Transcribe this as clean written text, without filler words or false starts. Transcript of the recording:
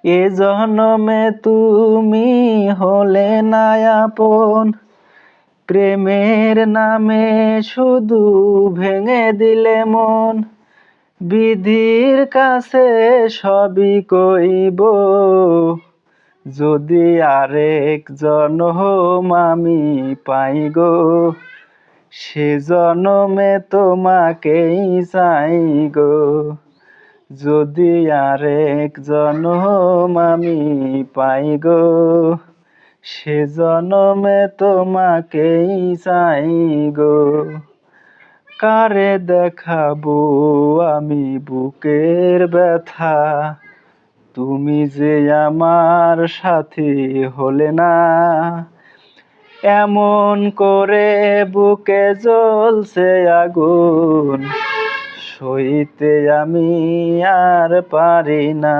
এ জনমে তুমি হলে না আপন, প্রেমের নামে শুধু ভেঙে দিলে মন। বিধির কাছে সবই কইব, যদি আরেক জনম আমি পাই গো, সে জনমে তোমাকেই চাই গো। যদি আরেক জনম আমি পাই গো, সে জনমে তোমাকেই চাই গো। কারে দেখাবো আমি বুকের ব্যথা, তুমি যে আমার সাথী হলে না। এমন করে বুকে জ্বলছে আগুন, সইতে আমি আর পারি না।